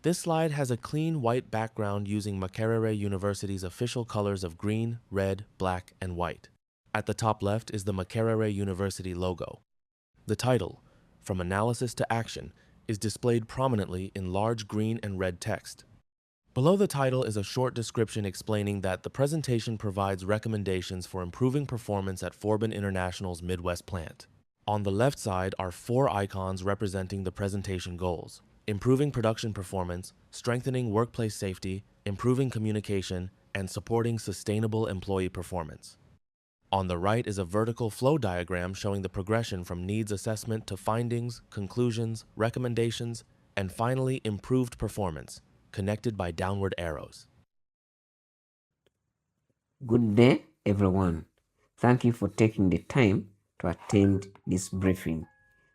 This slide has a clean white background using Makerere University's official colors of green, red, black, and white. At the top left is the Makerere University logo. The title, From Analysis to Action, is displayed prominently in large green and red text. Below the title is a short description explaining that the presentation provides recommendations for improving performance at Forbin International's Midwest plant. On the left side are 4 icons representing the presentation goals: improving production performance, strengthening workplace safety, improving communication, and supporting sustainable employee performance. On the right is a vertical flow diagram showing the progression from needs assessment to findings, conclusions, recommendations, and finally improved performance, connected by downward arrows. Good day, everyone. Thank you for taking the time to attend this briefing.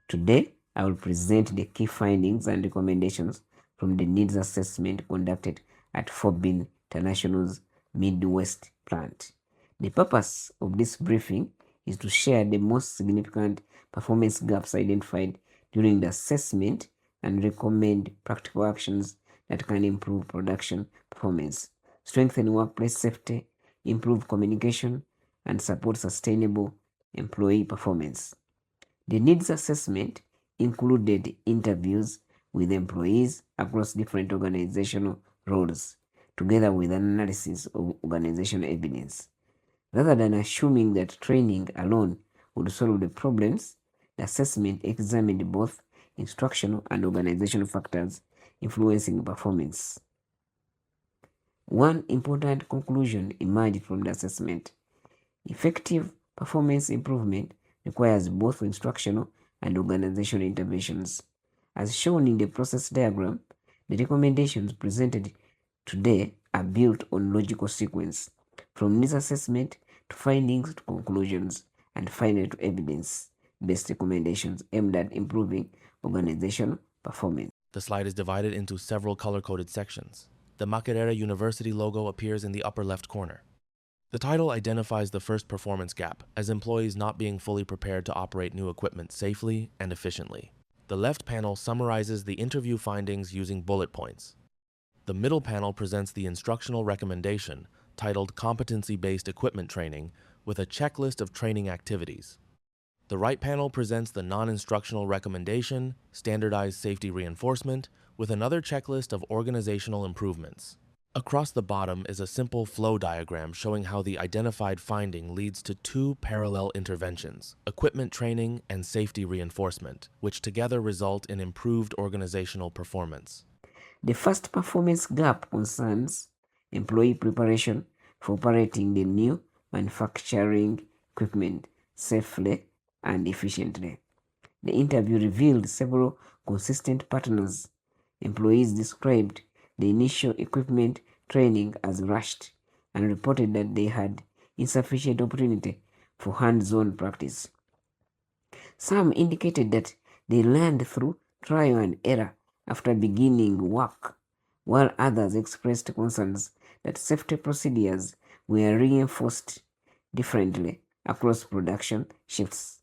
Today, I will present the key findings and recommendations from the needs assessment conducted at Forbin International's Midwest plant. The purpose of this briefing is to share the most significant performance gaps identified during the assessment and recommend practical actions that can improve production performance, strengthen workplace safety, improve communication, and support sustainable employee performance. The needs assessment included interviews with employees across different organizational roles, together with an analysis of organizational evidence. Rather than assuming that training alone would solve the problems, the assessment examined both instructional and organizational factors influencing performance. One important conclusion emerged from the assessment: effective performance improvement requires both instructional and organizational interventions. As shown in the process diagram, the recommendations presented today are built on logical sequence, from needs assessment to findings to conclusions, and finally to evidence-based recommendations aimed at improving organizational performance. The slide is divided into several color-coded sections. The Makerere University logo appears in the upper left corner. The title identifies the first performance gap as employees not being fully prepared to operate new equipment safely and efficiently. The left panel summarizes the interview findings using bullet points. The middle panel presents the instructional recommendation titled Competency-Based Equipment Training with a checklist of training activities. The right panel presents the non-instructional recommendation, Standardized Safety Reinforcement, with another checklist of organizational improvements. Across the bottom is a simple flow diagram showing how the identified finding leads to 2 parallel interventions: equipment training and safety reinforcement, which together result in improved organizational performance. The first performance gap concerns employee preparation for operating the new manufacturing equipment safely and efficiently. The interview revealed several consistent patterns. Employees described the initial equipment training as rushed and reported that they had insufficient opportunity for hands-on practice. Some indicated that they learned through trial and error after beginning work, while others expressed concerns that safety procedures were reinforced differently across production shifts.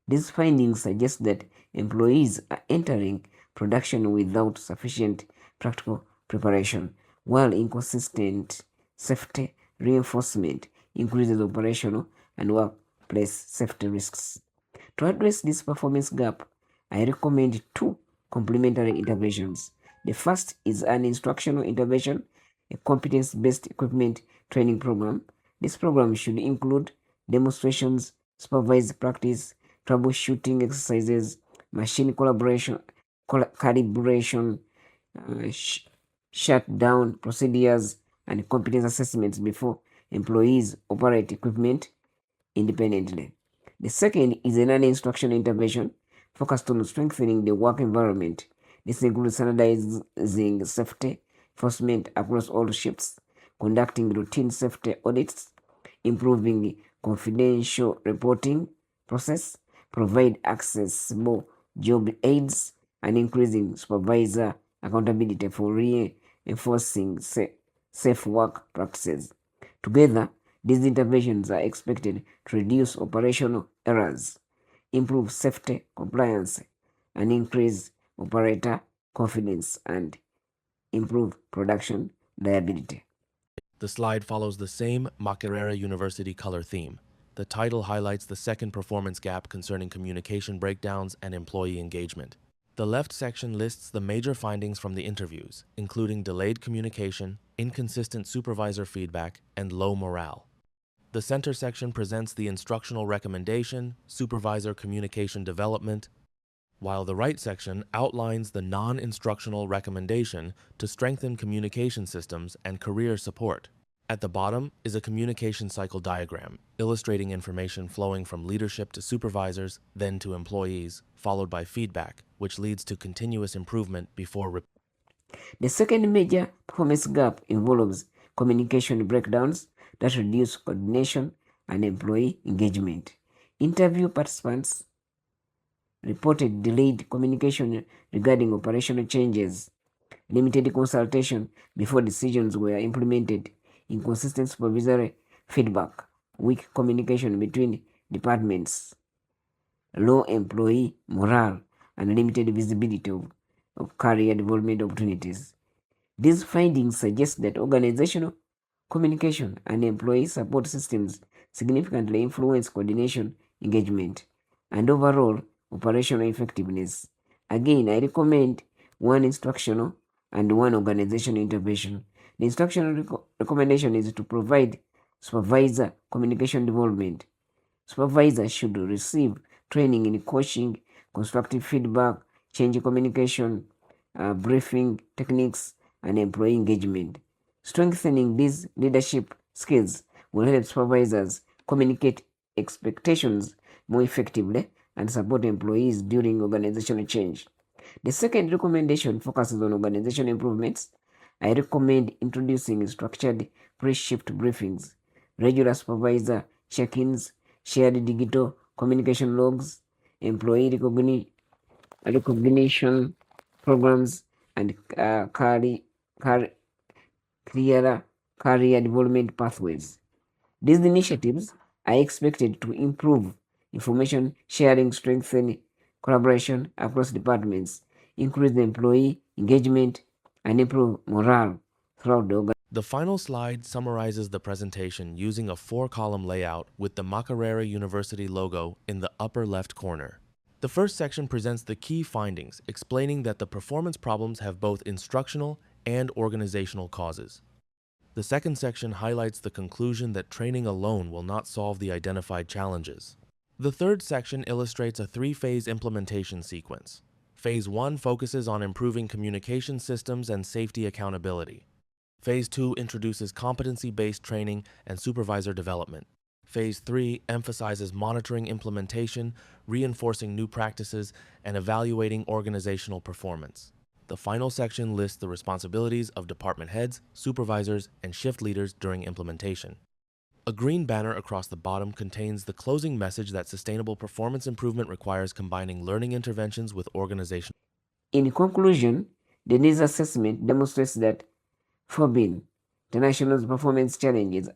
These findings suggest that employees are entering production without sufficient practical preparation, while inconsistent safety reinforcement increases operational and workplace safety risks. To address this performance gap, I recommend 2 complementary interventions. The first is an instructional intervention, a competence-based equipment training program. This program should include demonstrations, supervised practice, troubleshooting exercises, machine calibration, shutdown procedures, and competence assessments before employees operate equipment independently. The second is a non-instructional intervention focused on strengthening the work environment. This includes standardizing safety enforcement across all shifts, conducting routine safety audits, improving confidential reporting process, provide accessible job aids, and increasing supervisor accountability for reinforcing safe work practices. Together, these interventions are expected to reduce operational errors, improve safety compliance, and increase operator confidence and improve production reliability. The slide follows the same Makerere University color theme. The title highlights the second performance gap concerning communication breakdowns and employee engagement. The left section lists the major findings from the interviews, including delayed communication, inconsistent supervisor feedback, and low morale. The center section presents the instructional recommendation, supervisor communication development, while the right section outlines the non-instructional recommendation to strengthen communication systems and career support. At the bottom is a communication cycle diagram, illustrating information flowing from leadership to supervisors, then to employees, followed by feedback, which leads to continuous improvement before The second major performance gap involves communication breakdowns that reduce coordination and employee engagement. Interview participants reported delayed communication regarding operational changes, limited consultation before decisions were implemented, inconsistent supervisory feedback, weak communication between departments, low employee morale, and limited visibility of career development opportunities. These findings suggest that organizational communication and employee support systems significantly influence coordination, engagement, and overall operational effectiveness. Again, I recommend one instructional and one organizational intervention. The instructional recommendation is to provide supervisor communication development. Supervisors should receive training in coaching, constructive feedback, change communication, briefing techniques, and employee engagement. Strengthening these leadership skills will help supervisors communicate expectations more effectively and support employees during organizational change. The second recommendation focuses on organizational improvements. I recommend introducing structured pre-shift briefings, regular supervisor check-ins, shared digital communication logs, employee recognition programs, and clearer career development pathways. These initiatives are expected to improve information sharing, strengthen collaboration across departments, increase employee engagement, and improve morale throughout the organization. The final slide summarizes the presentation using a 4-column layout with the Makerere University logo in the upper left corner. The first section presents the key findings, explaining that the performance problems have both instructional and organizational causes. The second section highlights the conclusion that training alone will not solve the identified challenges. The third section illustrates a 3-phase implementation sequence. Phase 1 focuses on improving communication systems and safety accountability. Phase 2 introduces competency-based training and supervisor development. Phase 3 emphasizes monitoring implementation, reinforcing new practices, and evaluating organizational performance. The final section lists the responsibilities of department heads, supervisors, and shift leaders during implementation. A green banner across the bottom contains the closing message that sustainable performance improvement requires combining learning interventions with organizational. In conclusion, the needs assessment demonstrates that FOBIN, international performance challenges,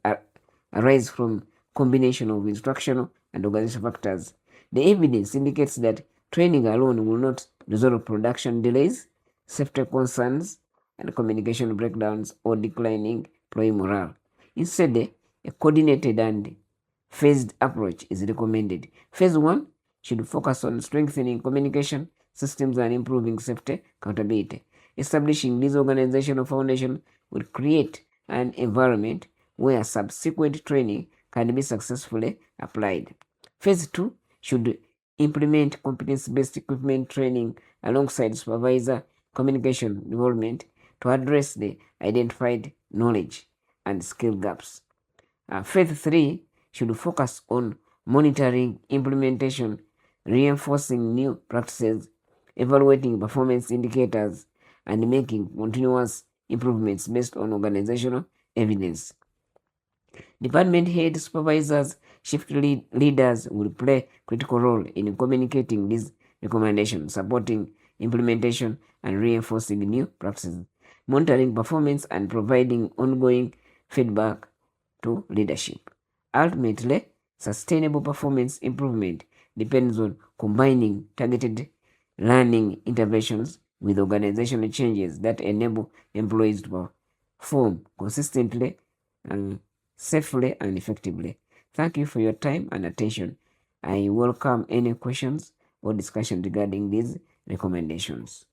arise from combination of instructional and organizational factors. The evidence indicates that training alone will not resolve production delays, safety concerns, and communication breakdowns or declining employee morale. Instead, a coordinated and phased approach is recommended. Phase 1 should focus on strengthening communication systems and improving safety accountability. Establishing this organizational foundation will create an environment where subsequent training can be successfully applied. Phase 2 should implement competence-based equipment training alongside supervisor communication development to address the identified knowledge and skill gaps. Phase 3 should focus on monitoring implementation, reinforcing new practices, evaluating performance indicators, and making continuous improvements based on organizational evidence. Department head supervisors, shift leaders will play a critical role in communicating these recommendations, supporting implementation, and reinforcing new practices, monitoring performance, and providing ongoing feedback to leadership. Ultimately, sustainable performance improvement depends on combining targeted learning interventions, with organizational changes that enable employees to perform consistently, safely, and effectively. Thank you for your time and attention. I welcome any questions or discussion regarding these recommendations.